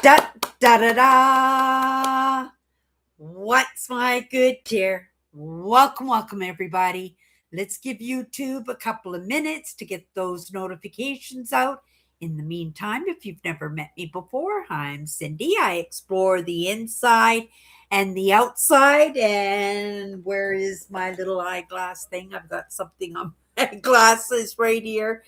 Da da da da. What's my good dear? Welcome, everybody. Let's give YouTube a couple of minutes to get those notifications out. In the meantime, if you've never met me before, I'm Cindy. I explore the inside and the outside. And where is my little eyeglass thing? I've got something on my glasses right here.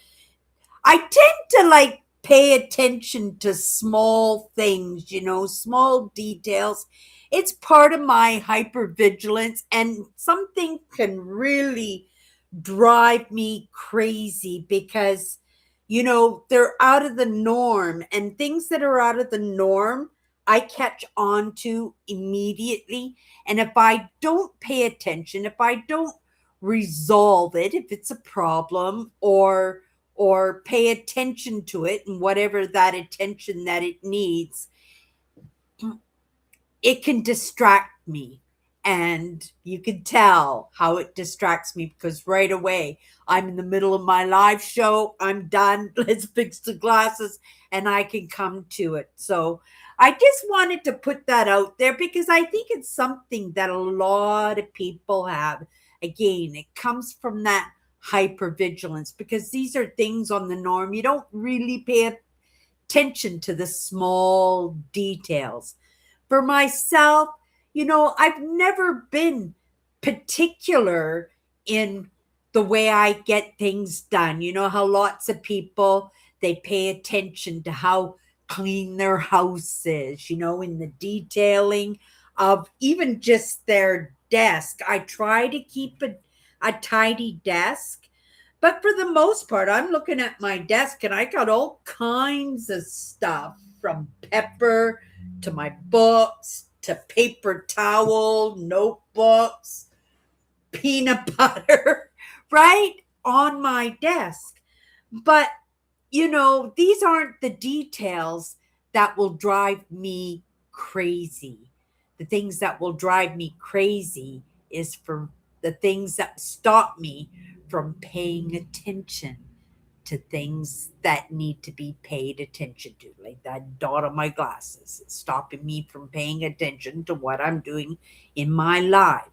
I tend to pay attention to small things, small details. It's part of my hypervigilance, and something can really drive me crazy because, they're out of the norm, and things that are out of the norm, I catch on to immediately. And if I don't pay attention, if I don't resolve it, if it's a problem or pay attention to it and whatever that attention that it needs, it can distract me. And you can tell how it distracts me because right away I'm in the middle of my live show. I'm done. Let's fix the glasses and I can come to it. So I just wanted to put that out there because I think it's something that a lot of people have. Again, it comes from that hypervigilance because these are things on the norm. You don't really pay attention to the small details. For myself, I've never been particular in the way I get things done. You know how lots of people, they pay attention to how clean their house is, in the detailing of even just their desk. I try to keep a tidy desk, but for the most part, I'm looking at my desk and I got all kinds of stuff from pepper to my books to paper towel, notebooks, peanut butter, right on my desk. But, these aren't the details that will drive me crazy. The things that will drive me crazy is for the things that stop me from paying attention to things that need to be paid attention to, like that dot on my glasses. It's stopping me from paying attention to what I'm doing in my life.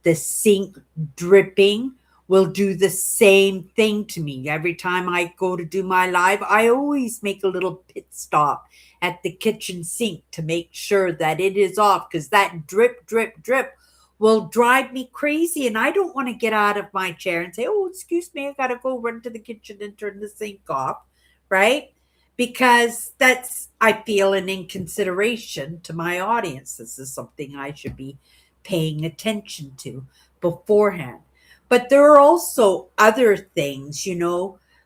The sink dripping will do the same thing to me. Every time I go to do my live, I always make a little pit stop at the kitchen sink to make sure that it is off because that drip, drip, drip will drive me crazy. And I don't want to get out of my chair and say, oh, excuse me, I got to go run to the kitchen and turn the sink off, right? Because that's, I feel, an inconsideration to my audience. This is something I should be paying attention to beforehand. But there are also other things,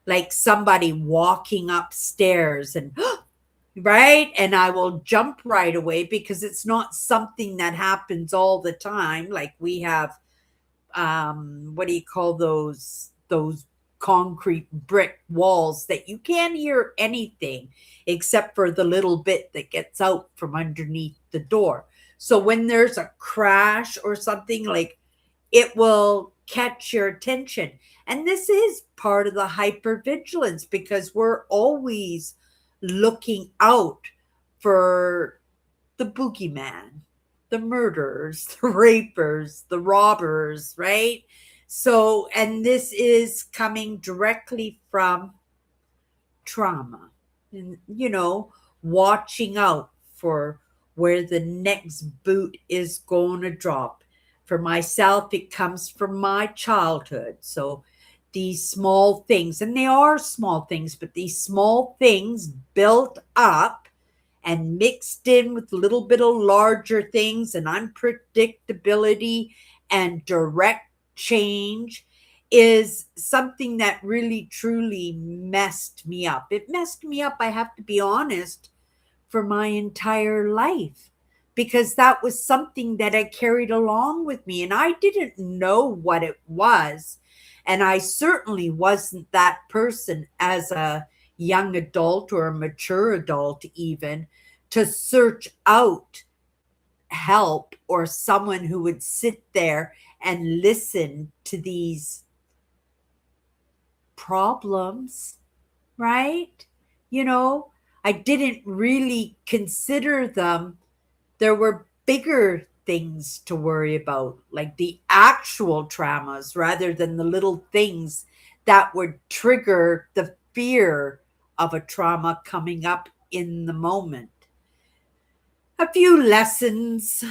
like somebody walking upstairs and right? And I will jump right away because it's not something that happens all the time. Like we have, what do you call those concrete brick walls that you can't hear anything except for the little bit that gets out from underneath the door. So when there's a crash or something, like it will catch your attention. And this is part of the hypervigilance because we're always looking out for the boogeyman, the murderers, the rapers, the robbers, right? So, and this is coming directly from trauma. And, watching out for where the next boot is going to drop. For myself, it comes from my childhood. So these small things, and they are small things, but these small things built up and mixed in with a little bit of larger things and unpredictability and direct change is something that really truly messed me up. It messed me up, I have to be honest, for my entire life because that was something that I carried along with me and I didn't know what it was. And I certainly wasn't that person as a young adult or a mature adult, even to search out help or someone who would sit there and listen to these problems, right? You know, I didn't really consider them. There were bigger things to worry about, like the actual traumas rather than the little things that would trigger the fear of a trauma coming up in the moment. A few lessons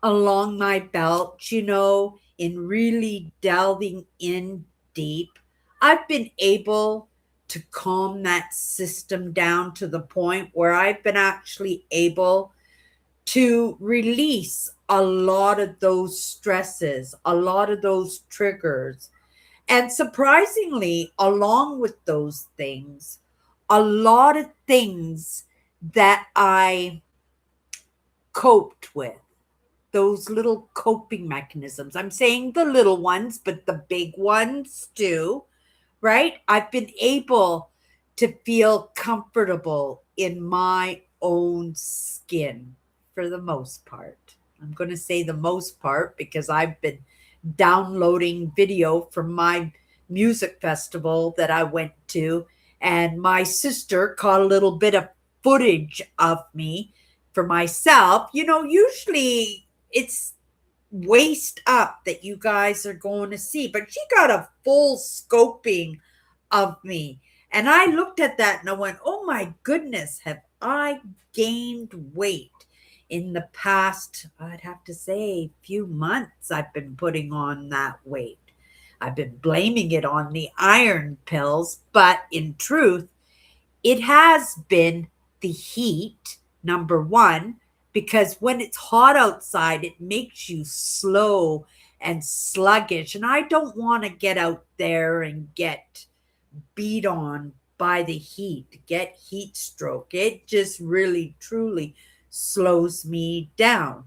along my belt, in really delving in deep. I've been able to calm that system down to the point where I've been actually able to release a lot of those stresses, a lot of those triggers. And surprisingly, along with those things, a lot of things that I coped with, those little coping mechanisms. I'm saying the little ones, but the big ones too, right? I've been able to feel comfortable in my own skin for the most part. I'm going to say the most part because I've been downloading video from my music festival that I went to, and my sister caught a little bit of footage of me for myself. Usually it's waist up that you guys are going to see, but she got a full scoping of me. And I looked at that and I went, oh my goodness, have I gained weight in the past, I'd have to say, few months? I've been putting on that weight. I've been blaming it on the iron pills, but in truth, it has been the heat, number one, because when it's hot outside, it makes you slow and sluggish. And I don't want to get out there and get beat on by the heat, get heat stroke. It just really, truly slows me down.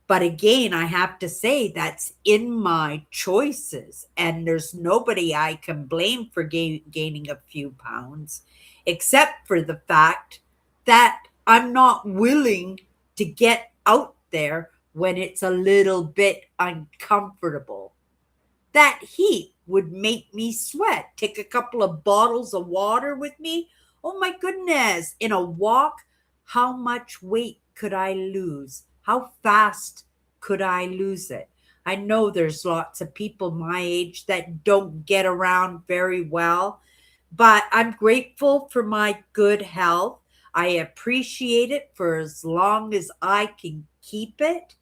But again, I have to say that's in my choices, and there's nobody I can blame for gaining a few pounds, except for the fact that I'm not willing to get out there when it's a little bit uncomfortable. That heat would make me sweat. Take a couple of bottles of water with me. Oh my goodness. In a walk, how much weight could I lose? How fast could I lose it? I know there's lots of people my age that don't get around very well, but I'm grateful for my good health. I appreciate it for as long as I can keep it.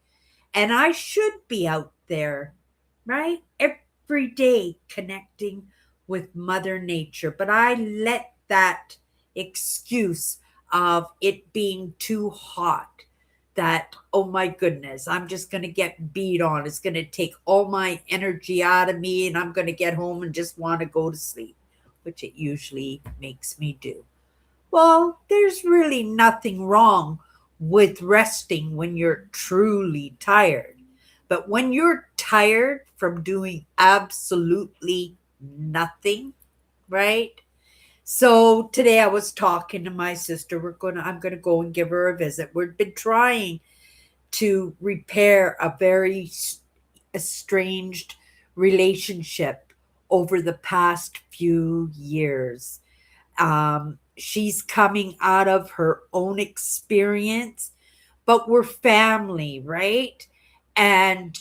And I should be out there, right? Every day connecting with Mother Nature. But I let that excuse of it being too hot, that, oh my goodness, I'm just going to get beat on. It's going to take all my energy out of me, and I'm going to get home and just want to go to sleep, which it usually makes me do. Well, there's really nothing wrong with resting when you're truly tired. But when you're tired from doing absolutely nothing, right? So today I was talking to my sister. I'm gonna go and give her a visit. We've been trying to repair a very estranged relationship over the past few years. She's coming out of her own experience, but we're family, right? And,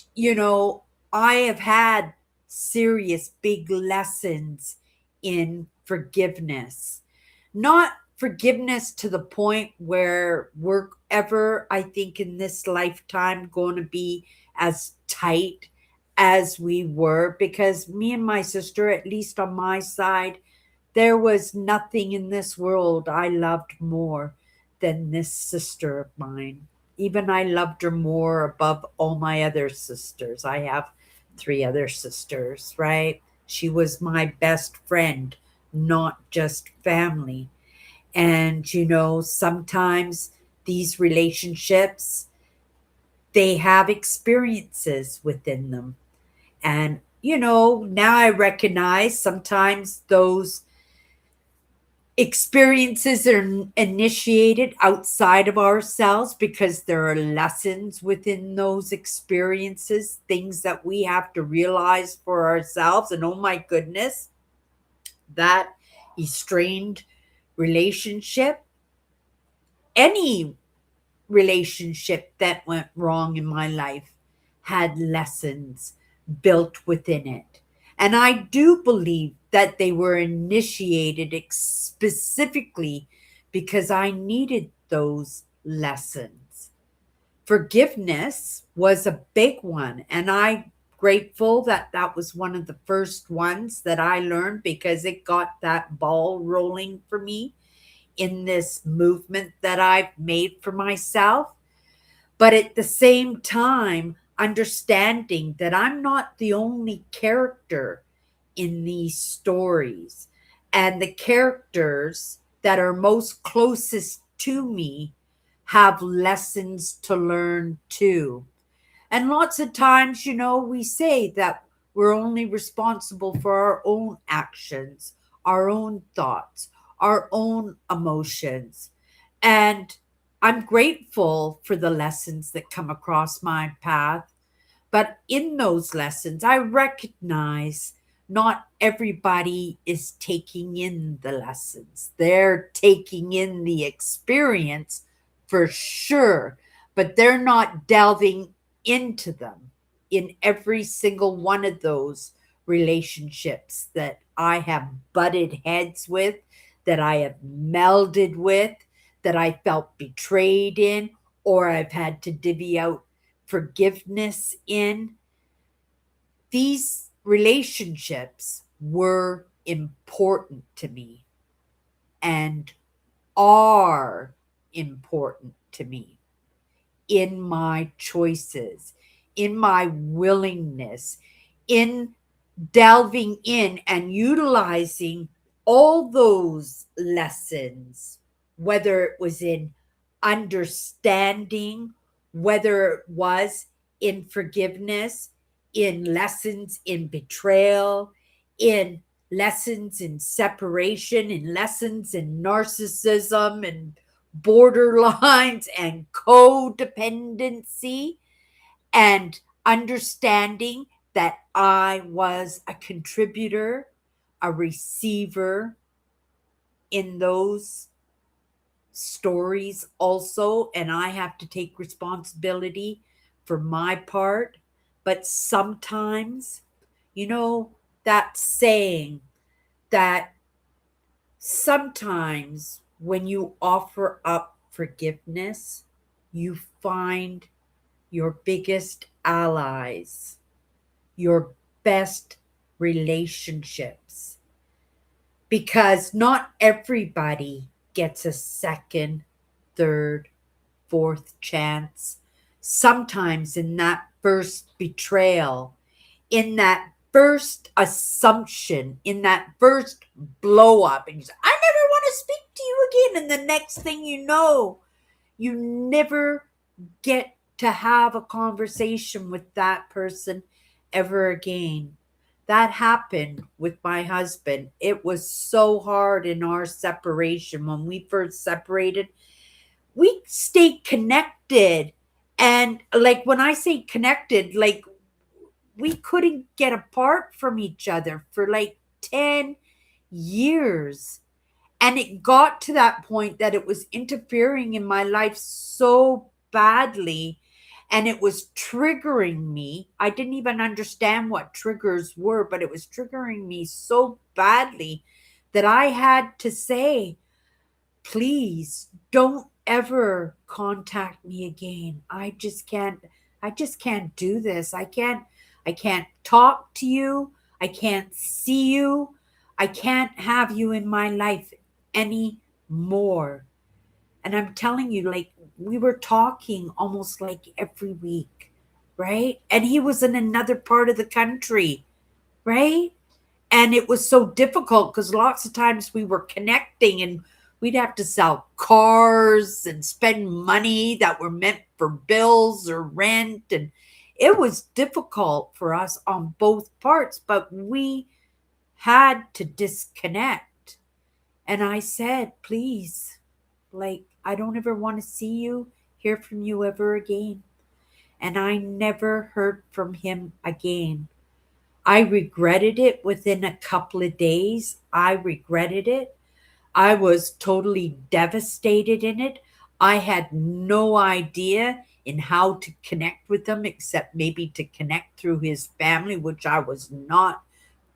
I have had serious big lessons in forgiveness. Not forgiveness to the point where we're ever, I think, in this lifetime going to be as tight as we were, because me and my sister, at least on my side, there was nothing in this world I loved more than this sister of mine. Even I loved her more above all my other sisters. I have three other sisters, right? She was my best friend, not just family. And, sometimes these relationships, they have experiences within them. And, now I recognize sometimes those experiences are initiated outside of ourselves because there are lessons within those experiences, things that we have to realize for ourselves. And oh my goodness, that estranged relationship, any relationship that went wrong in my life had lessons built within it. And I do believe that they were initiated specifically because I needed those lessons. Forgiveness was a big one, and I'm grateful that that was one of the first ones that I learned because it got that ball rolling for me in this movement that I've made for myself. But at the same time, understanding that I'm not the only character in these stories, and the characters that are most closest to me have lessons to learn too. And lots of times, we say that we're only responsible for our own actions, our own thoughts, our own emotions. And I'm grateful for the lessons that come across my path. But in those lessons, I recognize not everybody is taking in the lessons. They're taking in the experience for sure, but they're not delving into them in every single one of those relationships that I have butted heads with, that I have melded with, that I felt betrayed in, or I've had to divvy out forgiveness in. These relationships were important to me and are important to me in my choices, in my willingness, in delving in and utilizing all those lessons, whether it was in understanding, whether it was in forgiveness, in lessons in betrayal, in lessons in separation, in lessons in narcissism and borderlines and codependency, and understanding that I was a contributor, a receiver in those stories also. And I have to take responsibility for my part. But sometimes, that saying that sometimes when you offer up forgiveness, you find your biggest allies, your best relationships, because not everybody gets a second, third, fourth chance. Sometimes in that first betrayal, in that first assumption, in that first blow up, and you say, I never want to speak to you again. And the next thing you know, you never get to have a conversation with that person ever again. That happened with my husband. It was so hard in our separation. When we first separated, we stayed connected. And like when I say connected, like we couldn't get apart from each other for like 10 years. And it got to that point that it was interfering in my life so badly, and it was triggering me. I didn't even understand what triggers were, but it was triggering me so badly that I had to say, please don't ever contact me again. I just can't do this. I can't talk to you. I can't see you. I can't have you in my life anymore. And I'm telling you, like, we were talking almost like every week, right? And he was in another part of the country, right? And it was so difficult because lots of times we were connecting and we'd have to sell cars and spend money that were meant for bills or rent. And it was difficult for us on both parts, but we had to disconnect. And I said, please, like, I don't ever want to see you, hear from you ever again. And I never heard from him again. I regretted it within a couple of days. I regretted it. I was totally devastated in it. I had no idea in how to connect with him except maybe to connect through his family, which I was not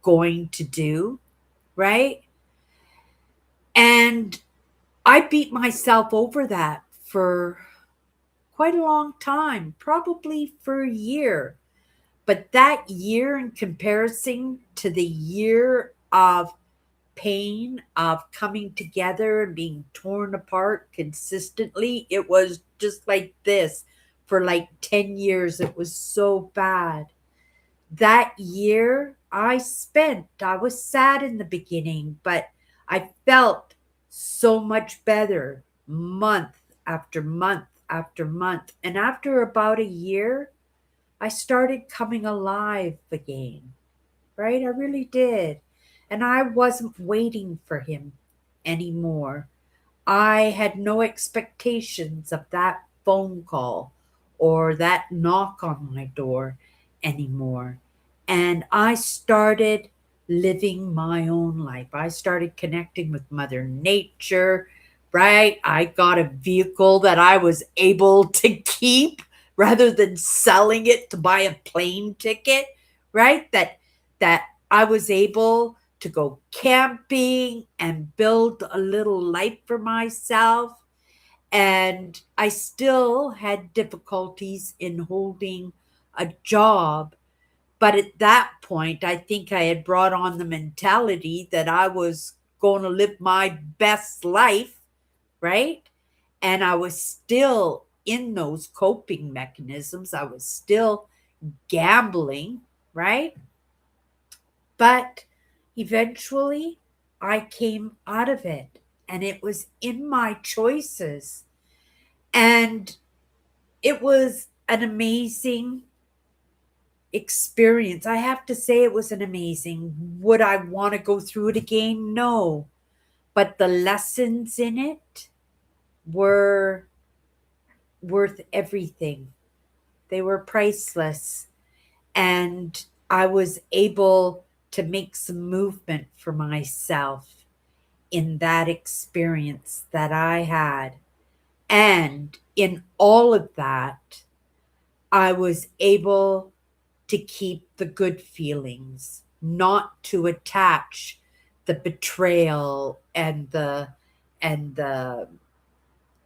going to do, right? And I beat myself over that for quite a long time, probably for a year. But that year, in comparison to the year of pain of coming together and being torn apart consistently, it was just like this for like 10 years. It was so bad. That year I was sad in the beginning, but I felt so much better month after month after month. And after about a year, I started coming alive again, right? I really did. And I wasn't waiting for him anymore. I had no expectations of that phone call or that knock on my door anymore. And I started living my own life. I started connecting with Mother Nature, right? I got a vehicle that I was able to keep rather than selling it to buy a plane ticket, right? That I was able to go camping and build a little life for myself. And I still had difficulties in holding a job. But at that point, I think I had brought on the mentality that I was going to live my best life, right? And I was still in those coping mechanisms. I was still gambling, right? But eventually, I came out of it, and it was in my choices. And it was an amazing experience. I have to say, it was an amazing. Would I want to go through it again? No. But the lessons in it were worth everything, they were priceless. And I was able to make some movement for myself in that experience that I had. And in all of that, I was able to keep the good feelings, not to attach the betrayal and the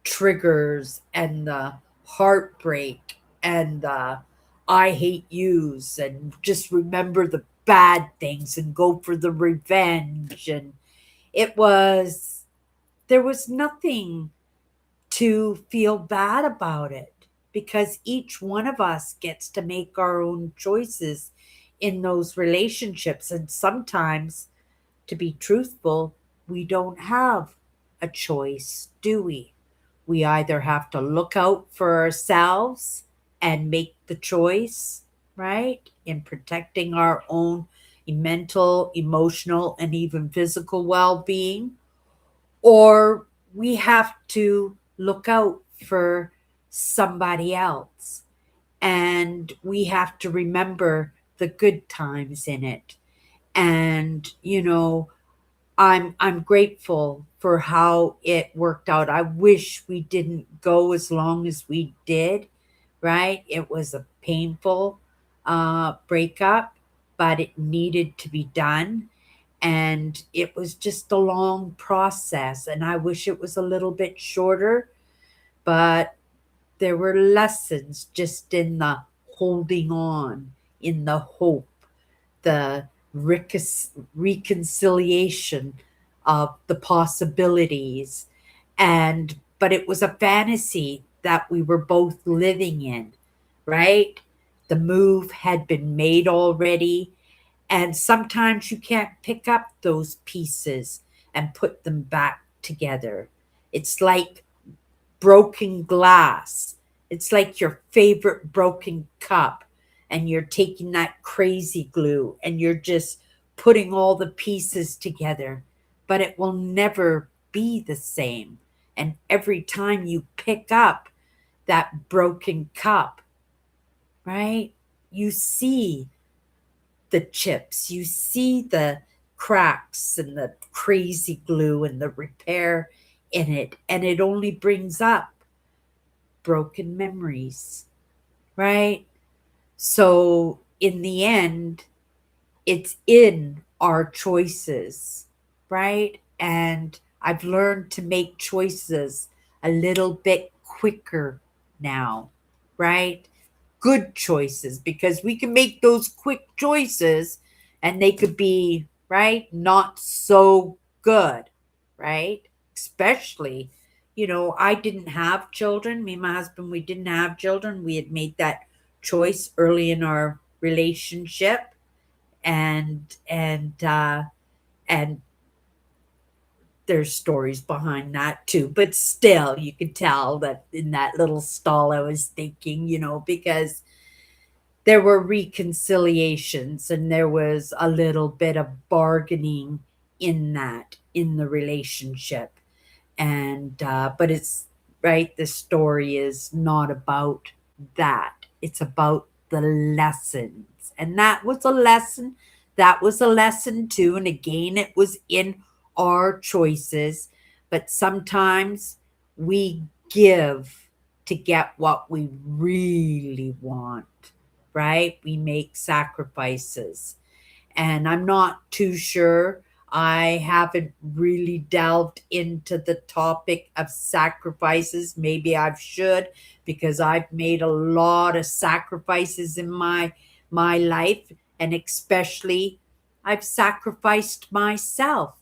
triggers and the heartbreak and the I hate yous and just remember the bad things and go for the revenge. And it was, there was nothing to feel bad about it because each one of us gets to make our own choices in those relationships. And sometimes, to be truthful, we don't have a choice, do we? We either have to look out for ourselves and make the choice, right? In protecting our own mental, emotional, and even physical well being, or we have to look out for somebody else. And we have to remember the good times in it. And, I'm grateful for how it worked out. I wish we didn't go as long as we did, right? It was a painful breakup, but it needed to be done. And it was just a long process. And I wish it was a little bit shorter, but there were lessons just in the holding on, in the hope, the reconciliation of the possibilities. And, but it was a fantasy that we were both living in, right? The move had been made already. And sometimes you can't pick up those pieces and put them back together. It's like broken glass. It's like your favorite broken cup, and you're taking that crazy glue and you're just putting all the pieces together, but it will never be the same. And every time you pick up that broken cup, right, you see the chips, you see the cracks and the crazy glue and the repair in it, and it only brings up broken memories, right? So in the end, it's in our choices, right? And I've learned to make choices a little bit quicker now, right? Good choices, because we can make those quick choices and they could be, right, not so good, right? Especially, I didn't have children. Me and my husband, we didn't have children. We had made that choice early in our relationship, and there's stories behind that too, but still you could tell that in that little stall I was thinking, because there were reconciliations and there was a little bit of bargaining in the relationship. And but it's right, the story is not about that. It's about the lessons, and that was a lesson too. And again, it was in our choices. But sometimes we give to get what we really want, right? We make sacrifices, and I'm not too sure. I haven't really delved into the topic of sacrifices. Maybe I should, because I've made a lot of sacrifices in my life, and especially I've sacrificed myself.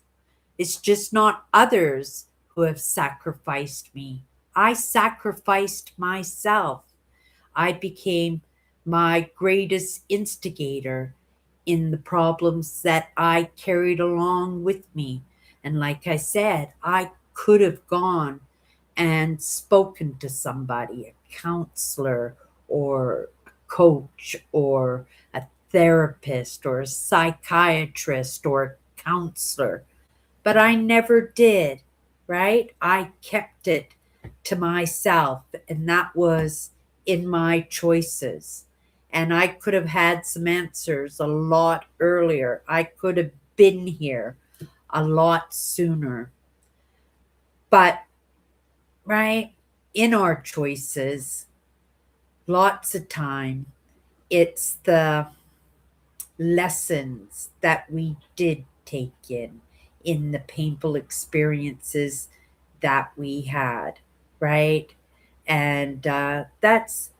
It's just not others who have sacrificed me. I sacrificed myself. I became my greatest instigator in the problems that I carried along with me. And like I said, I could have gone and spoken to somebody, a counselor or a coach or a therapist or a psychiatrist or a counselor, but I never did, right? I kept it to myself, and that was in my choices. And I could have had some answers a lot earlier. I could have been here a lot sooner. But, right, in our choices, lots of time, it's the lessons that we did take in the painful experiences that we had, right? And that's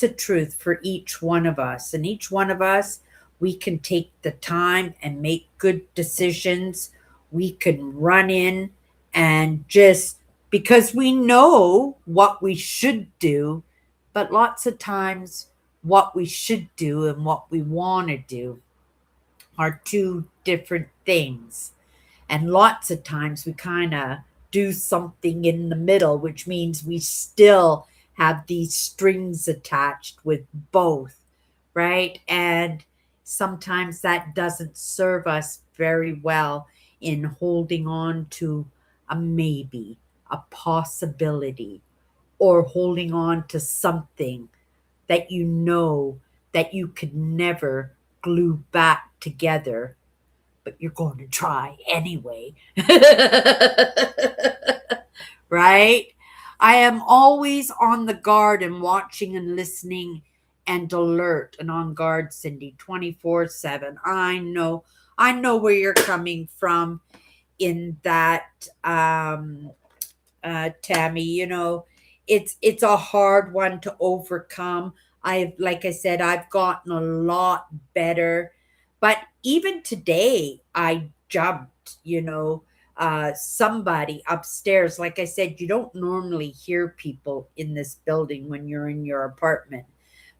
a truth for each one of us. And each one of us, we can take the time and make good decisions. We can run in and just, because we know what we should do, but lots of times what we should do and what we want to do are two different things. And lots of times we kind of do something in the middle, which means we still have these strings attached with both, right? And sometimes that doesn't serve us very well in holding on to a maybe, a possibility, or holding on to something that you know that you could never glue back together, but you're going to try anyway. Right? I am always on the guard and watching and listening and alert and on guard, Cindy, 24/7. I know where you're coming from in that, Tammy. It's a hard one to overcome. Like I said, I've gotten a lot better, but even today, I jumped. Somebody upstairs. Like I said, you don't normally hear people in this building when you're in your apartment,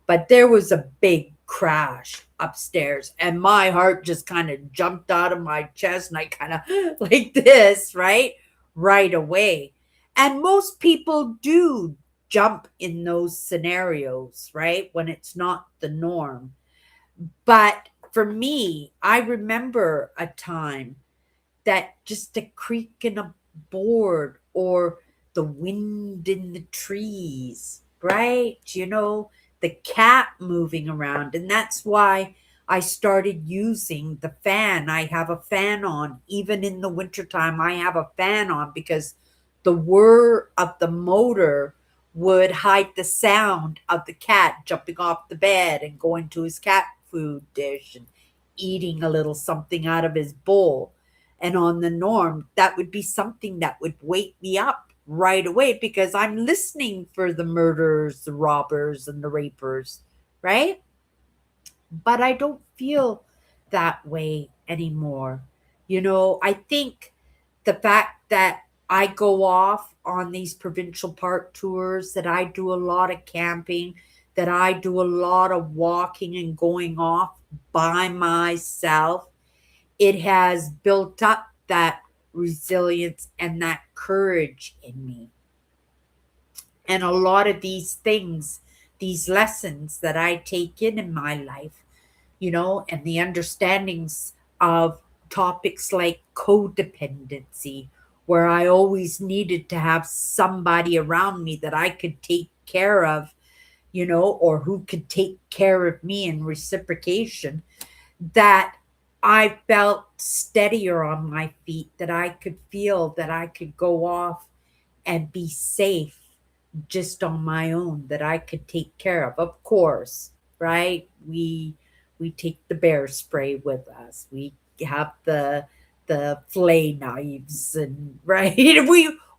but there was a big crash upstairs, and my heart just kind of jumped out of my chest, and I kind of like this, right away. And most people do jump in those scenarios, right, when it's not the norm. But for me, I remember a time that just a creak in a board or the wind in the trees, right? The cat moving around. And that's why I started using the fan. I have a fan on. Even in the wintertime, I have a fan on because the whir of the motor would hide the sound of the cat jumping off the bed and going to his cat food dish and eating a little something out of his bowl. And on the norm, that would be something that would wake me up right away because I'm listening for the murderers, the robbers, and the rapers, right? But I don't feel that way anymore. I think the fact that I go off on these provincial park tours, that I do a lot of camping, that I do a lot of walking and going off by myself, it has built up that resilience and that courage in me. And a lot of these things, these lessons that I take in my life, and the understandings of topics like codependency, where I always needed to have somebody around me that I could take care of, or who could take care of me in reciprocation, that I felt steadier on my feet, that I could feel that I could go off and be safe just on my own, that I could take care of. Of course, right? We take the bear spray with us. We have the flay knives and right.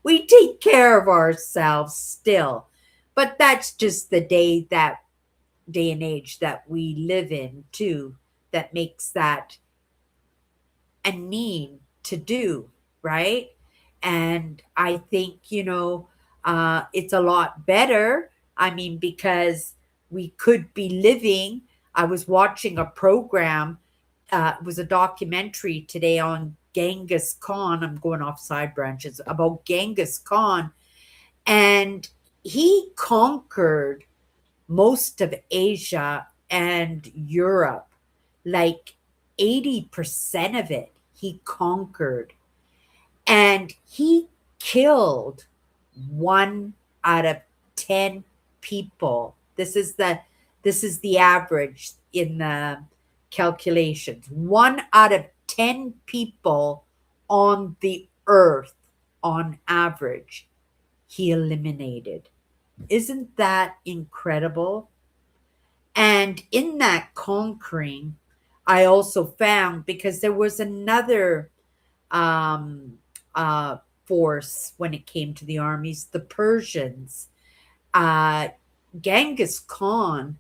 We take care of ourselves still. But that's just the day and age that we live in too, that makes that a need to do, right? And I think, it's a lot better. I mean, because we could be living. I was watching a program, it was a documentary today on Genghis Khan. I'm going off side branches about Genghis Khan. And he conquered most of Asia and Europe, like 80% of it, he conquered. And he killed 1 out of 10 people. This is the average in the calculations. 1 out of 10 people on the earth, on average, he eliminated. Isn't that incredible? And in that conquering, I also found, because there was another um, force when it came to the armies, the Persians. Uh, Genghis Khan,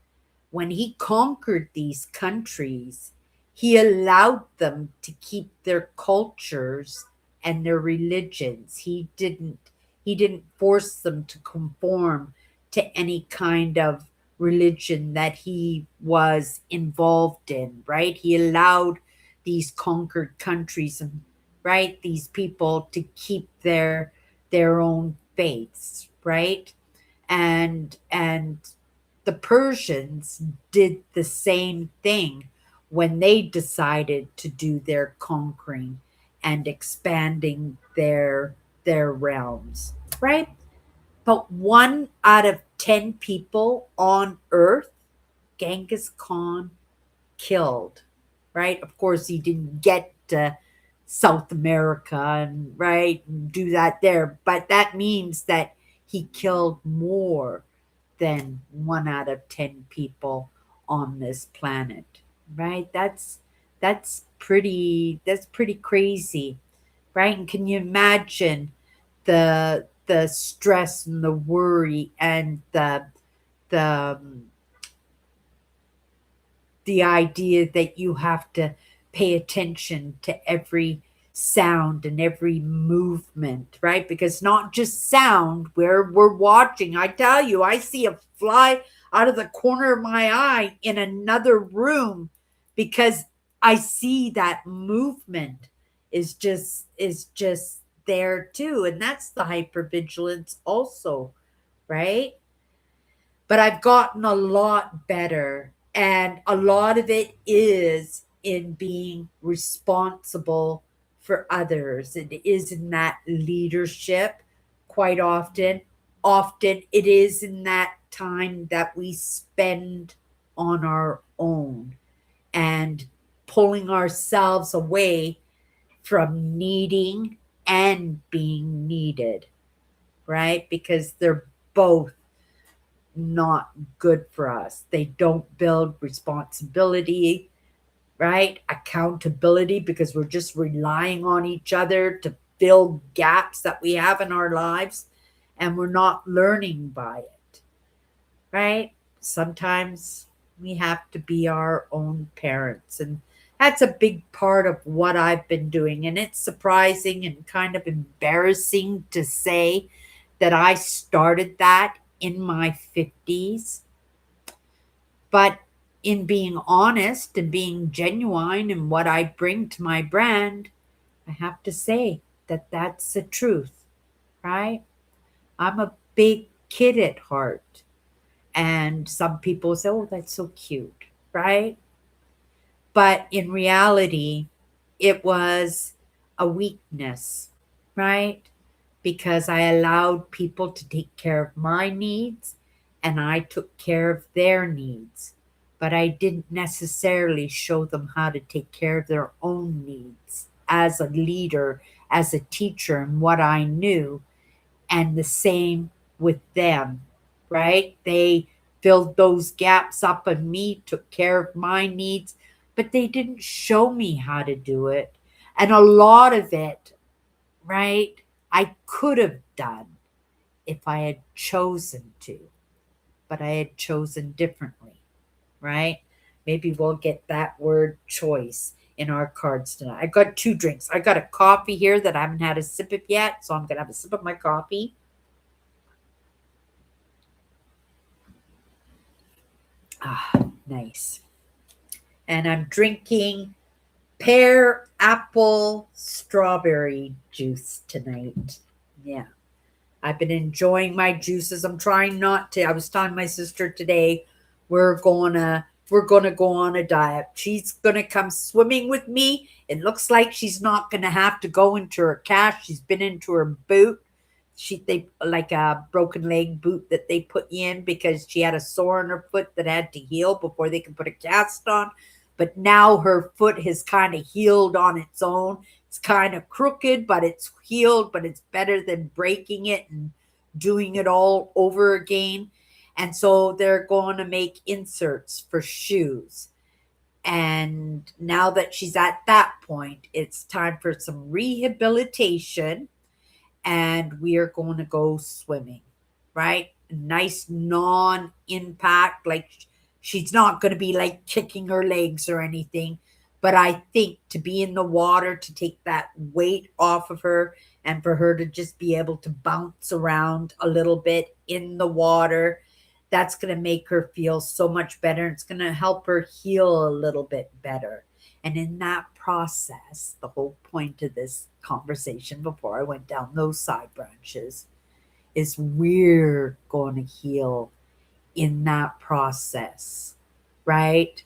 when he conquered these countries, he allowed them to keep their cultures and their religions. He didn't force them to conform to any kind of religion that he was involved in, right? He allowed these conquered countries and right these people to keep their own faiths, right? And the Persians did the same thing when they decided to do their conquering and expanding their realms, right? But 1 out of 10 people on earth, Genghis Khan killed, right? Of course, he didn't get to South America and right do that there, but that means that he killed more than 1 out of 10 people on this planet, right? That's pretty crazy, right? And can you imagine the stress and the worry and the the idea that you have to pay attention to every sound and every movement, right? Because not just sound, where we're watching. I tell you, I see a fly out of the corner of my eye in another room because I see that movement is just there too. And that's the hypervigilance also, right? But I've gotten a lot better. And a lot of it is in being responsible for others. It is in that leadership quite often. Often it is in that time that we spend on our own and pulling ourselves away from needing and being needed, right? Because they're both not good for us. They don't build responsibility, right? Accountability, because we're just relying on each other to fill gaps that we have in our lives, and we're not learning by it, right? Sometimes we have to be our own parents, and that's a big part of what I've been doing. And it's surprising and kind of embarrassing to say that I started that in my 50s. But in being honest and being genuine in what I bring to my brand, I have to say that that's the truth, right? I'm a big kid at heart. And some people say, oh, that's so cute, right? But in reality, it was a weakness, right? Because I allowed people to take care of my needs and I took care of their needs. But I didn't necessarily show them how to take care of their own needs as a leader, as a teacher, and what I knew. And the same with them, right? They filled those gaps up in me, took care of my needs, but they didn't show me how to do it. And a lot of it, right, I could have done if I had chosen to, but I had chosen differently, right? Maybe we'll get that word choice in our cards tonight. I got two drinks. I got a coffee here that I haven't had a sip of yet, so I'm going to have a sip of my coffee. Ah, nice. And I'm drinking pear apple strawberry juice tonight. Yeah. I've been enjoying my juices. I'm trying not to. I was telling my sister today we're gonna go on a diet. She's gonna come swimming with me. It looks like she's not gonna have to go into her cast. She's been into her boot. They like a broken leg boot that they put in because she had a sore in her foot that had to heal before they could put a cast on. But now her foot has kind of healed on its own. It's kind of crooked, but it's healed, but it's better than breaking it and doing it all over again. And so they're going to make inserts for shoes. And now that she's at that point, it's time for some rehabilitation, and we are going to go swimming, right? Nice non impact. Like she's not going to be like kicking her legs or anything. But I think to be in the water, to take that weight off of her, and for her to just be able to bounce around a little bit in the water, that's going to make her feel so much better. It's going to help her heal a little bit better. And in that process, the whole point of this conversation before I went down those side branches is we're going to heal in that process, right?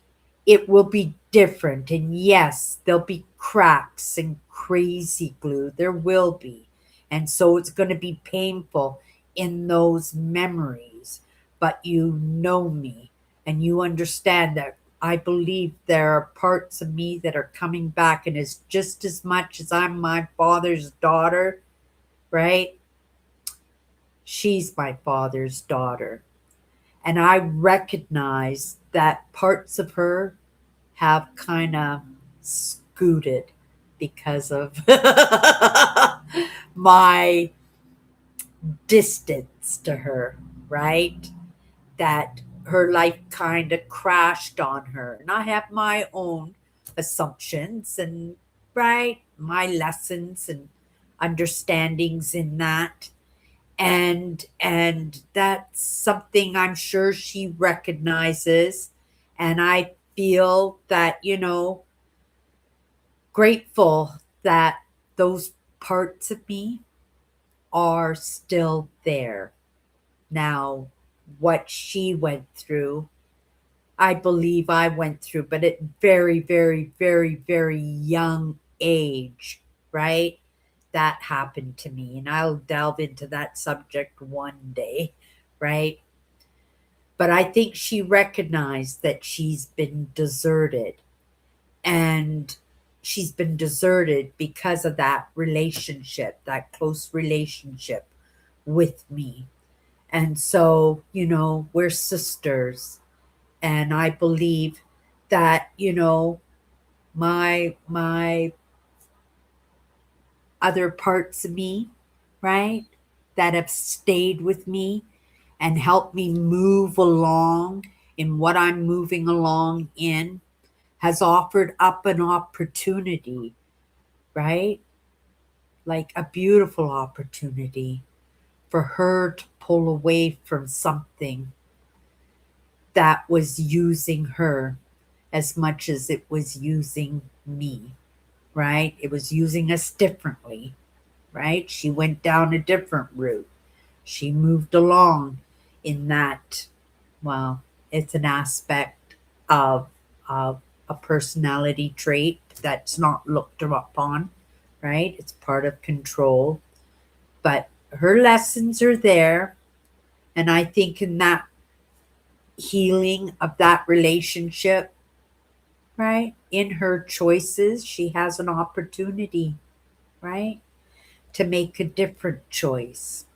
It will be different. And yes, there'll be cracks and crazy glue. There will be. And so it's going to be painful in those memories. But you know me and you understand that I believe there are parts of me that are coming back. And it's just as much as I'm my father's daughter, right? She's my father's daughter. And I recognize that parts of her have kind of scooted because of my distance to her, right? That her life kind of crashed on her. And I have my own assumptions and, right, my lessons and understandings in that. And that's something I'm sure she recognizes. And I feel that, grateful that those parts of me are still there. Now, what she went through, I believe I went through, but at very, very, very, very young age, right? That happened to me. And I'll delve into that subject one day, right? But I think she recognized that she's been deserted. And she's been deserted because of that relationship, that close relationship with me. And so, we're sisters. And I believe that, my other parts of me, right, that have stayed with me and helped me move along in what I'm moving along in, has offered up an opportunity, right? Like a beautiful opportunity for her to pull away from something that was using her as much as it was using me, right? It was using us differently, right? She went down a different route. She moved along in that, well, it's an aspect of, of a personality trait that's not looked upon, right? It's part of control. But her lessons are there. And I think in that healing of that relationship, right, in her choices, she has an opportunity, right, to make a different choice.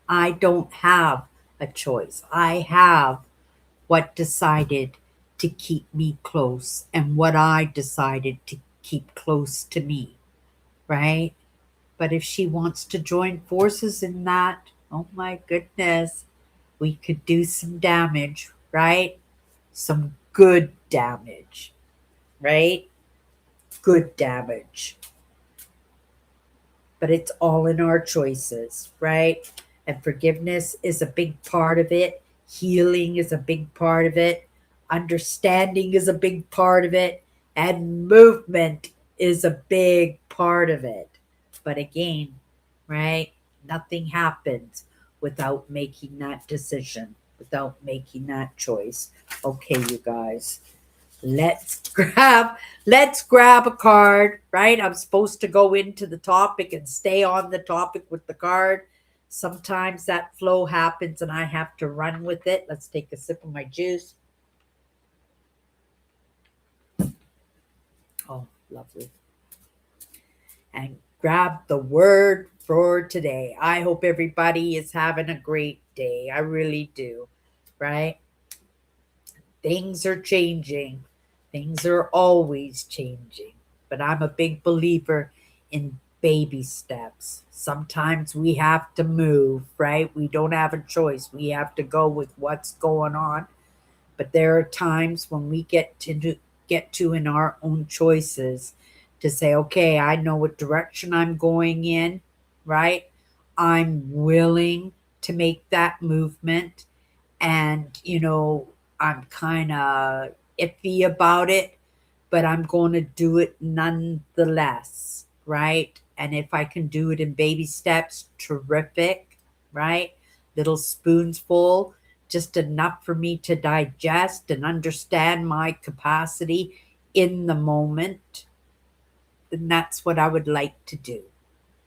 I don't have a choice. I have what decided to keep me close and what I decided to keep close to me, right? But if she wants to join forces in that, oh my goodness, we could do some damage, right? Some good damage, right? Good damage. But it's all in our choices, right? And forgiveness is a big part of it. Healing is a big part of it. Understanding is a big part of it. And movement is a big part of it. But again, right? Nothing happens without making that decision, without making that choice. Okay, you guys. Let's grab let's grab a card, right? I'm supposed to go into the topic and stay on the topic with the card. Sometimes that flow happens and I have to run with it. Let's take a sip of my juice. Oh, lovely. And grab the word for today. I hope everybody is having a great day. I really do, right? Things are changing. Things are always changing. But I'm a big believer in baby steps. Sometimes we have to move, right? We don't have a choice. We have to go with what's going on. But there are times when we get to in our own choices to say, okay, I know what direction I'm going in, right? I'm willing to make that movement and I'm kind of iffy about it, but I'm going to do it nonetheless, right? And if I can do it in baby steps, terrific, right? Little spoonsful, just enough for me to digest and understand my capacity in the moment, then that's what I would like to do,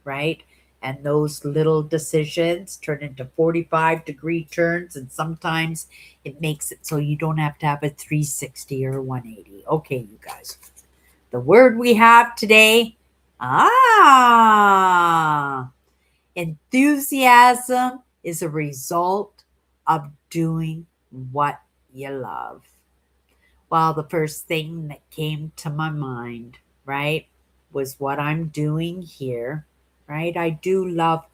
right? And those little decisions turn into 45-degree turns, and sometimes it makes it so you don't have to have a 360 or 180. Okay, you guys. The word we have today, ah, enthusiasm is a result of doing what you love. Well, the first thing that came to my mind, right, was what I'm doing here, right? I do love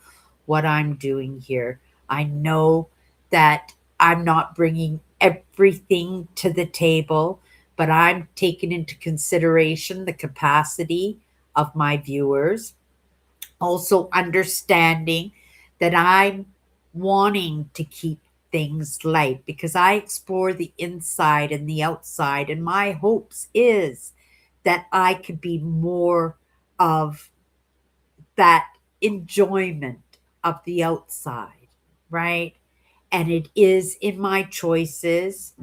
what I'm doing here. I know that I'm not bringing everything to the table, but I'm taking into consideration the capacity of my viewers, also understanding that I'm wanting to keep things light because I explore the inside and the outside, and my hopes is that I could be more of that enjoyment of the outside, right? And it is in my choices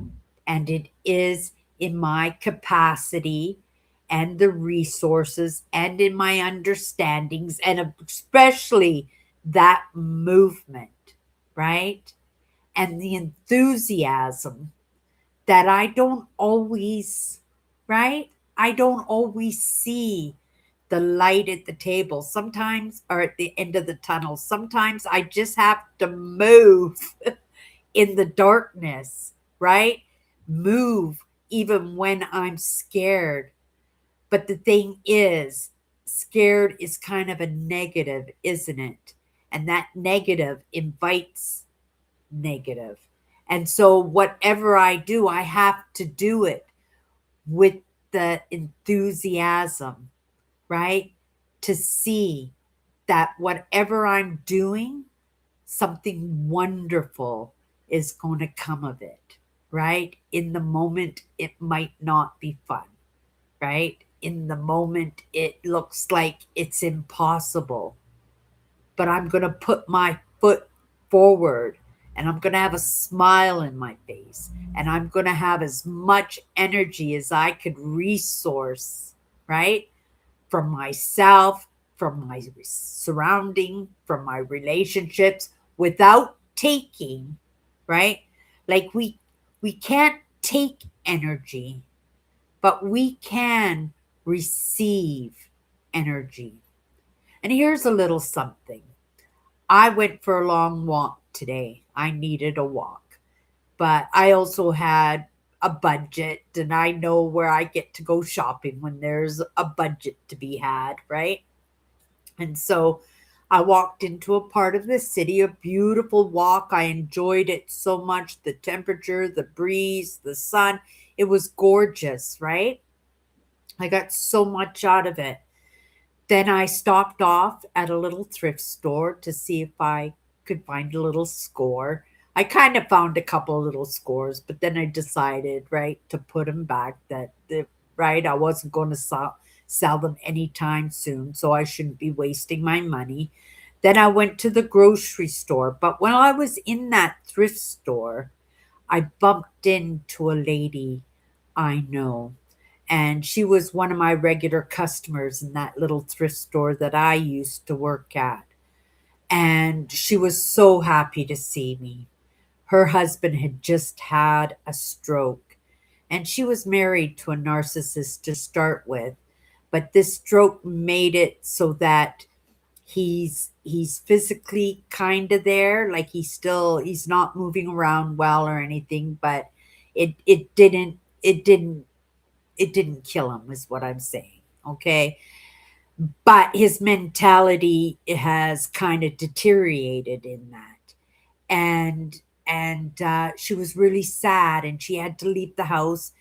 and it is in my capacity and the resources and in my understandings and especially that movement, right? And the enthusiasm that I don't always, right? I don't always see the light at the table sometimes, or at the end of the tunnel. Sometimes I just have to move in the darkness, right? Move even when I'm scared. But the thing is, scared is kind of a negative, isn't it? And that negative invites negative. And so, whatever I do, I have to do it with the enthusiasm, right? To see that whatever I'm doing, something wonderful is going to come of it, right? In the moment, it might not be fun, right? In the moment, it looks like it's impossible, but I'm going to put my foot forward and I'm going to have a smile in my face and I'm going to have as much energy as I could resource, right? From myself, from my surrounding, from my relationships without taking, right? Like we can't take energy, but we can receive energy. And here's a little something. I went for a long walk today. I needed a walk, but I also had a budget, and I know where I get to go shopping when there's a budget to be had, right? And so I walked into a part of the city, a beautiful walk. I enjoyed it so much. The temperature, the breeze, the sun, it was gorgeous, right? I got so much out of it. Then I stopped off at a little thrift store to see if I could find a little score. I kind of found a couple of little scores, but then I decided, right, to put them back right, I wasn't going to sell them anytime soon, so I shouldn't be wasting my money. Then I went to the grocery store, but when I was in that thrift store, I bumped into a lady I know, and she was one of my regular customers in that little thrift store that I used to work at. And she was so happy to see me. Her husband had just had a stroke, and she was married to a narcissist to start with. But this stroke made it so that he's physically kind of there, like he's not moving around well or anything, but it didn't kill him, is what I'm saying. Okay. But his mentality has kind of deteriorated in that. And she was really sad and she had to leave the house.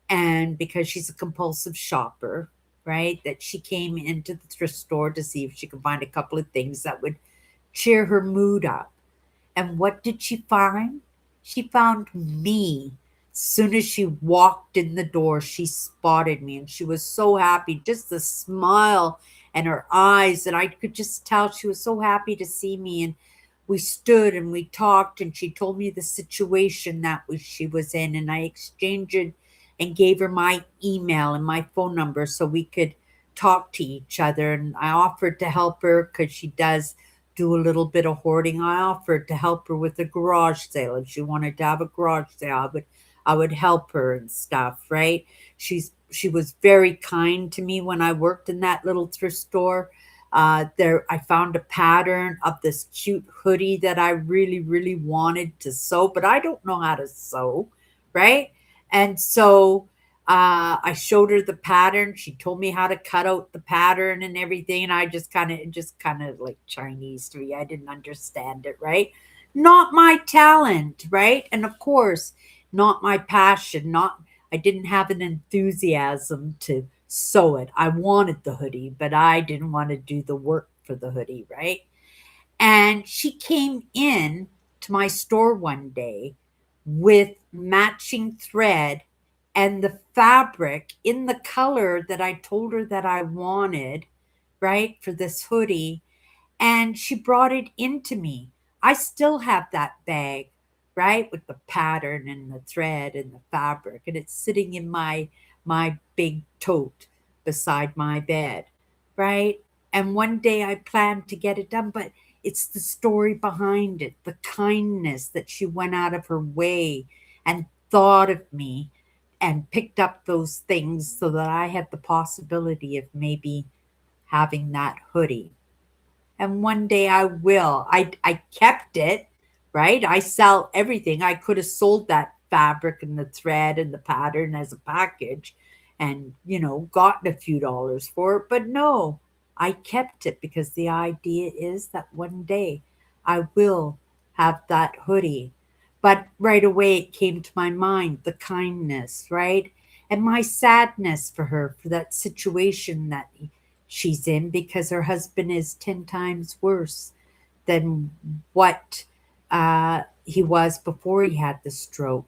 And because she's a compulsive shopper, right, that she came into the thrift store to see if she could find a couple of things that would cheer her mood up. And what did she find? She found me. Soon as she walked in the door, she spotted me and she was so happy. Just the smile and her eyes, and I could just tell she was so happy to see me. And we stood and we talked, and she told me the situation she was in, and I exchanged it and gave her my email and my phone number so we could talk to each other. And I offered to help her because she does do a little bit of hoarding. I offered to help her with a garage sale. If she wanted to have a garage sale, I would help her and stuff, right? She was very kind to me when I worked in that little thrift store. There I found a pattern of this cute hoodie that I really, really wanted to sew, but I don't know how to sew, right? And so I showed her the pattern. She told me how to cut out the pattern and everything. And I just kind of like Chinese to me. I didn't understand it, right? Not my talent, right? And of course, not my passion. I didn't have an enthusiasm to sew it. I wanted the hoodie, but I didn't want to do the work for the hoodie, right? And she came in to my store one day with matching thread and the fabric in the color that I told her that I wanted, right, for this hoodie. And she brought it into me. I still have that bag, right, with the pattern and the thread and the fabric, and it's sitting in my big tote beside my bed, right? And one day I plan to get it done, but it's the story behind it, the kindness that she went out of her way and thought of me and picked up those things so that I had the possibility of maybe having that hoodie. And one day I will. I kept it, right? I sell everything. I could have sold that fabric and the thread and the pattern as a package and, gotten a few dollars for it. But no, I kept it because the idea is that one day I will have that hoodie. But right away it came to my mind the kindness, right? And my sadness for her, for that situation that she's in because her husband is 10 times worse than what he was before he had the stroke.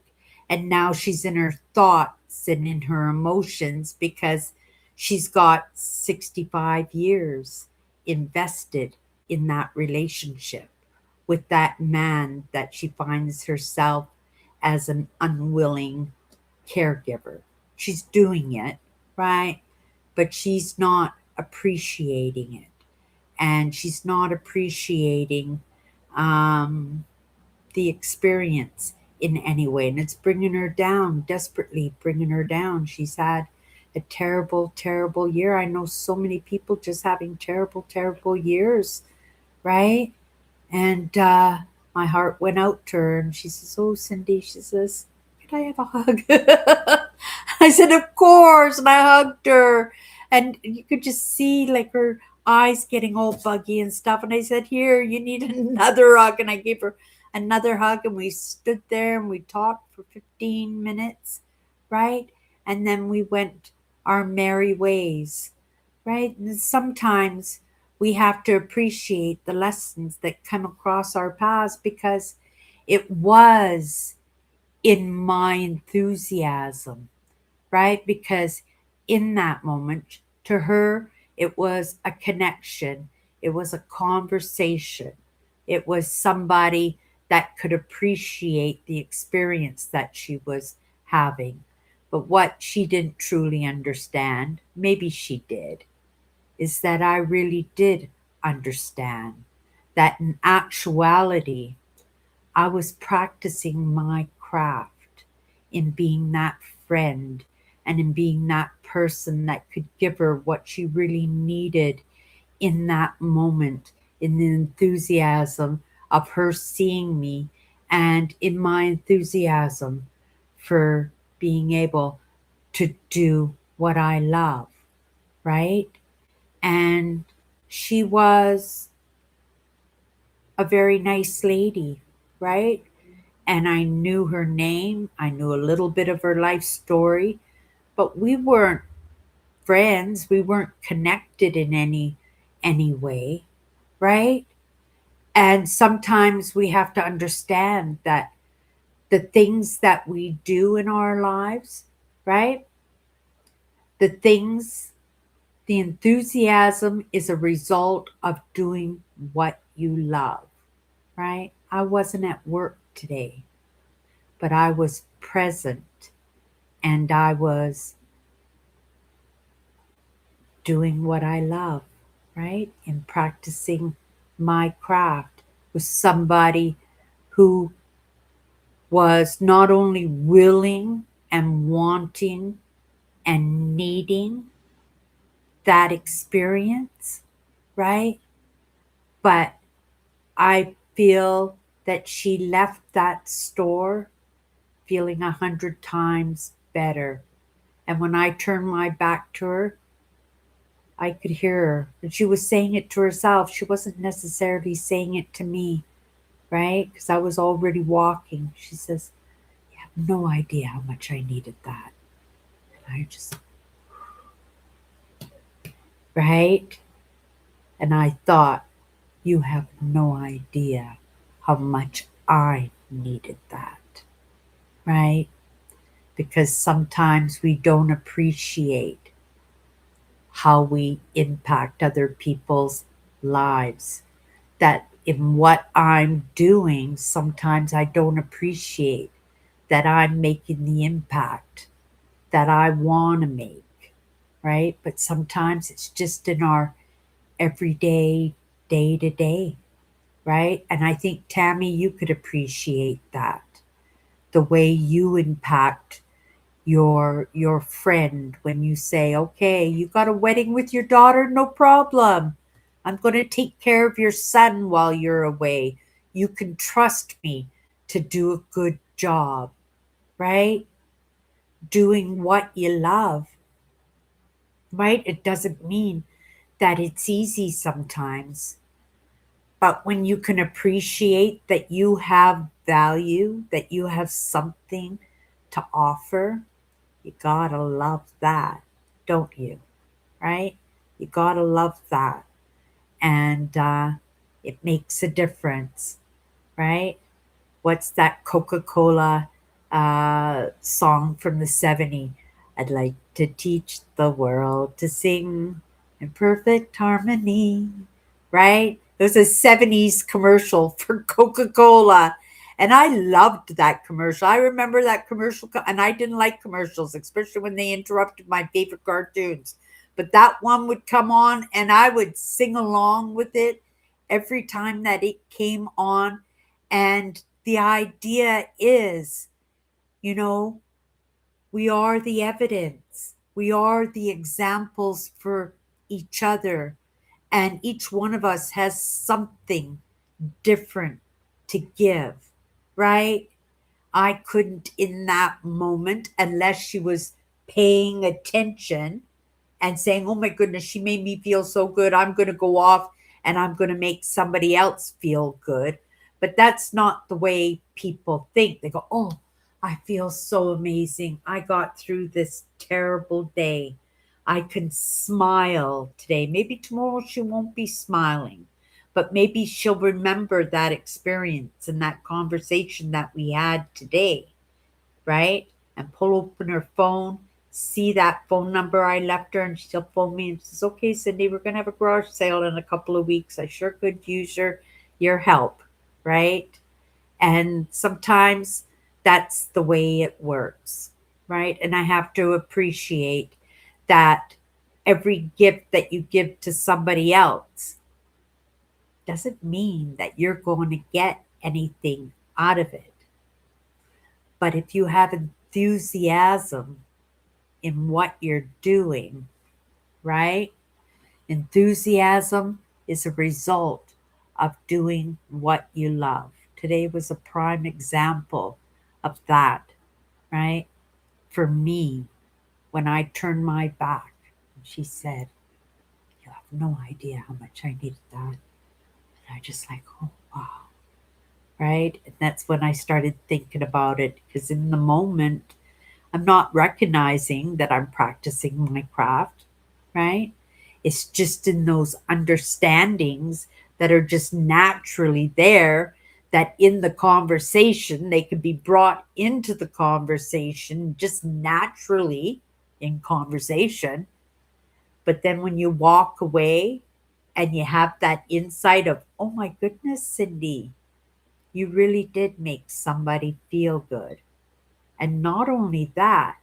And now she's in her thoughts and in her emotions because she's got 65 years invested in that relationship with that man that she finds herself as an unwilling caregiver. She's doing it, right? But she's not appreciating it. And she's not appreciating um, the experience in any way. And it's bringing her down, desperately bringing her down. She's had a terrible, terrible year. I know so many people just having terrible, terrible years, right? And my heart went out to her and she says, "Oh, Cindy," she says, "could I have a hug?" I said, "Of course." And I hugged her. And you could just see like her eyes getting all buggy and stuff. And I said, "Here, you need another hug." And I gave her another hug. And we stood there and we talked for 15 minutes, right? And then we went our merry ways, right? And sometimes we have to appreciate the lessons that come across our paths because it was in my enthusiasm, right? Because in that moment, to her, it was a connection, it was a conversation, it was somebody that could appreciate the experience that she was having. But what she didn't truly understand, maybe she did, is that I really did understand that in actuality, I was practicing my craft in being that friend and in being that person that could give her what she really needed in that moment, in the enthusiasm of her seeing me and in my enthusiasm for being able to do what I love, right? And she was a very nice lady, right? And I knew her name, I knew a little bit of her life story, but we weren't friends, we weren't connected in any way, right? And sometimes we have to understand that the things that we do in our lives, right? The things, the enthusiasm is a result of doing what you love, right? I wasn't at work today, but I was present and I was doing what I love, right? And practicing my craft with somebody who was not only willing and wanting and needing that experience, right? But I feel that she left that store feeling 100 times better. And when I turned my back to her, I could hear her. And she was saying it to herself. She wasn't necessarily saying it to me, right? Because I was already walking. She says, "You have no idea how much I needed that." And I just, right? And I thought, "You have no idea how much I needed that," right? Because sometimes we don't appreciate how we impact other people's lives. That in what I'm doing, sometimes I don't appreciate that I'm making the impact that I want to make, right? But sometimes it's just in our everyday, day to day, right? And I think, Tammy, you could appreciate that, the way you impact your friend when you say, okay, you got a wedding with your daughter, no problem. I'm going to take care of your son while you're away. You can trust me to do a good job, right? Doing what you love, right? It doesn't mean that it's easy sometimes, but when you can appreciate that you have value, that you have something to offer, you gotta love that, don't you? Right? You gotta love that. And it makes a difference, right? What's that Coca Cola song from the 70s? I'd like to teach the world to sing in perfect harmony, right? It was a 70s commercial for Coca Cola. And I loved that commercial. I remember that commercial, and I didn't like commercials, especially when they interrupted my favorite cartoons. But that one would come on, and I would sing along with it every time that it came on. And the idea is, you know, we are the evidence, we are the examples for each other, and each one of us has something different to give, right? I couldn't in that moment, unless she was paying attention and saying, oh my goodness, she made me feel so good. I'm going to go off and I'm going to make somebody else feel good. But that's not the way people think. They go, oh, I feel so amazing. I got through this terrible day. I can smile today. Maybe tomorrow she won't be smiling, but maybe she'll remember that experience and that conversation that we had today, right? And pull open her phone, see that phone number I left her, and she'll phone me and says, okay, Cindy, we're going to have a garage sale in a couple of weeks. I sure could use your help, right? And sometimes that's the way it works, right? And I have to appreciate that every gift that you give to somebody else doesn't mean that you're going to get anything out of it. But if you have enthusiasm in what you're doing, right? Enthusiasm is a result of doing what you love. Today was a prime example of that, right? For me, when I turned my back, she said, you have no idea how much I needed that. And I just like, oh, wow, right? And that's when I started thinking about it, because in the moment, I'm not recognizing that I'm practicing my craft, right? It's just in those understandings that are just naturally there, that in the conversation, they can be brought into the conversation just naturally in conversation. But then when you walk away and you have that insight of, oh my goodness, Cindy, you really did make somebody feel good. And not only that,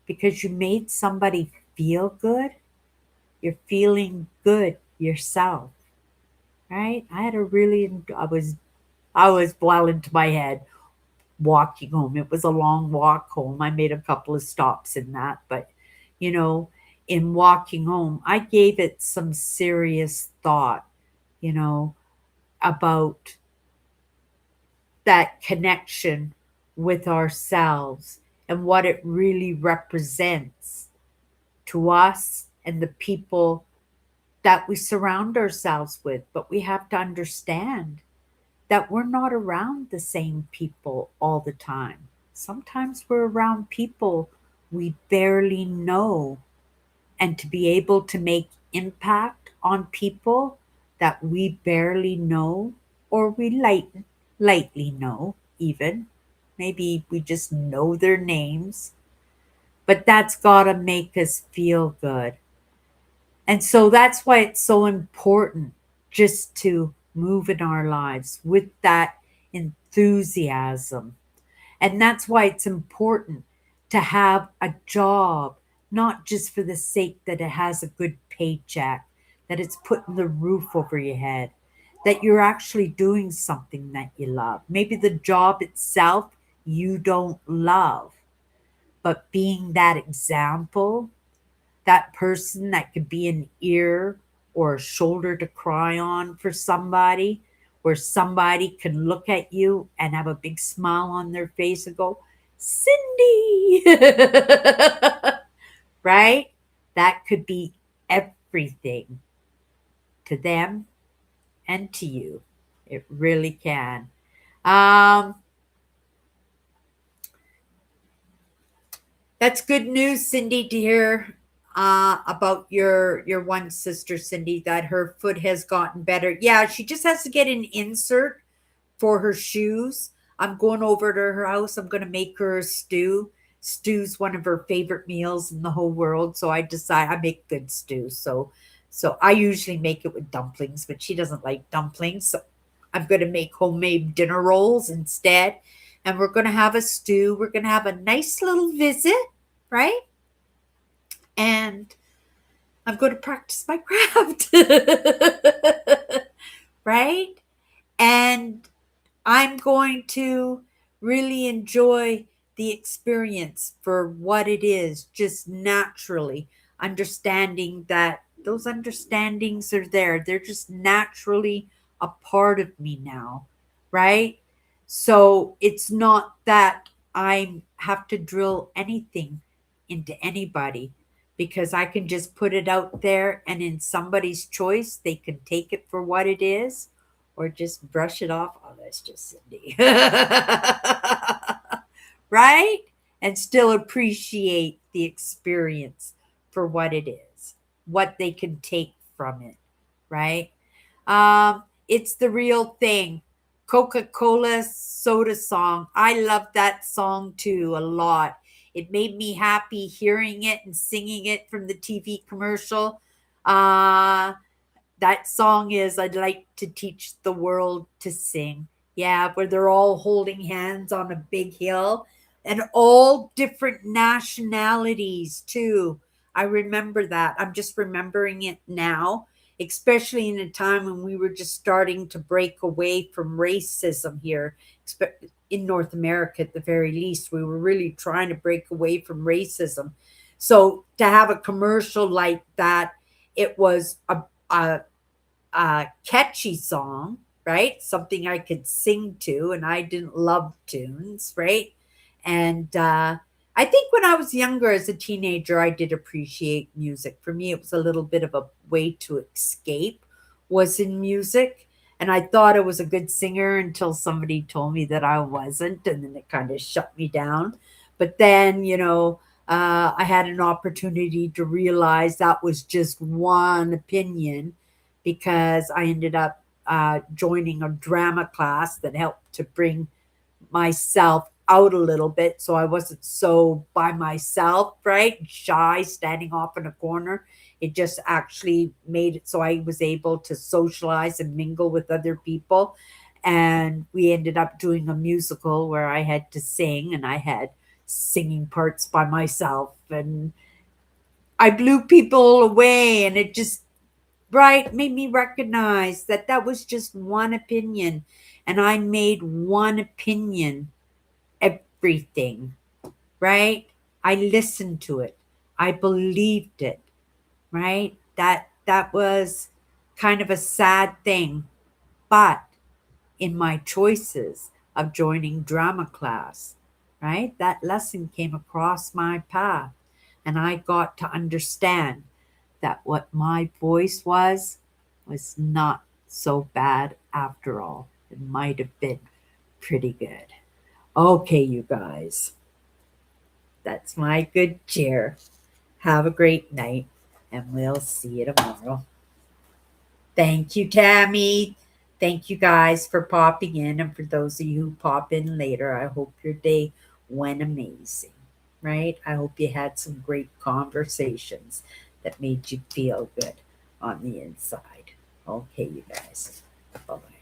because you made somebody feel good, you're feeling good yourself, right? I was well into my head walking home. It was a long walk home. I made a couple of stops in that, but you know, in walking home, I gave it some serious thought, you know, about that connection with ourselves and what it really represents to us and the people that we surround ourselves with. But we have to understand that we're not around the same people all the time. Sometimes we're around people we barely know, and to be able to make impact on people that we barely know, or we lightly know, even maybe we just know their names, but that's got to make us feel good. And so that's why it's so important just to move in our lives with that enthusiasm. And that's why it's important to have a job, not just for the sake that it has a good paycheck, that it's putting the roof over your head, that you're actually doing something that you love. Maybe the job itself you don't love, but being that example, that person that could be an ear or a shoulder to cry on for somebody, where somebody can look at you and have a big smile on their face and go, Cindy, right? That could be everything to them and to you. It really can. Um, That's good news, Cindy, to hear about your one sister, Cindy, that her foot has gotten better. Yeah, she just has to get an insert for her shoes. I'm going over to her house. I'm going to make her a stew. Stew's one of her favorite meals in the whole world, so I decide I make good stew. So I usually make it with dumplings, but she doesn't like dumplings. So I'm going to make homemade dinner rolls instead. And we're going to have a stew. We're going to have a nice little visit, right? And I'm going to practice my craft, right? And I'm going to really enjoy the experience for what it is, just naturally understanding that those understandings are there. They're just naturally a part of me now, right? So it's not that I have to drill anything into anybody because I can just put it out there and in somebody's choice, they can take it for what it is or just brush it off. Oh, that's just Cindy. Right? And still appreciate the experience for what it is, what they can take from it, right? It's the real thing. Coca Cola soda song. I love that song too a lot. It made me happy hearing it and singing it from the TV commercial. Uh, that song is I'd like to teach the world to sing. Yeah, where they're all holding hands on a big hill and all different nationalities too. I remember that. I'm just remembering it now, especially in a time when we were just starting to break away from racism here in North America at the very least. We were really trying to break away from racism. So to have a commercial like that, it was a catchy song, right? Something I could sing to, and I didn't love tunes, right? And I think when I was younger as a teenager, I did appreciate music. For me, it was a little bit of a way to escape, was in music. And I thought I was a good singer until somebody told me that I wasn't, and then it kind of shut me down. But then, I had an opportunity to realize that was just one opinion because I ended up joining a drama class that helped to bring myself out a little bit so I wasn't so by myself, right? Shy, standing off in a corner. It just actually made it so I was able to socialize and mingle with other people. And we ended up doing a musical where I had to sing and I had singing parts by myself. And I blew people away and it just right made me recognize that that was just one opinion and I made one opinion everything, right? I listened to it. I believed it, right? That was kind of a sad thing, but in my choices of joining drama class, right? That lesson came across my path and I got to understand that what my voice was not so bad after all. It might have been pretty good. Okay, you guys, that's my good cheer. Have a great night, and we'll see you tomorrow. Thank you, Tammy. Thank you guys for popping in, and for those of you who pop in later, I hope your day went amazing, right? I hope you had some great conversations that made you feel good on the inside. Okay, you guys. Bye bye.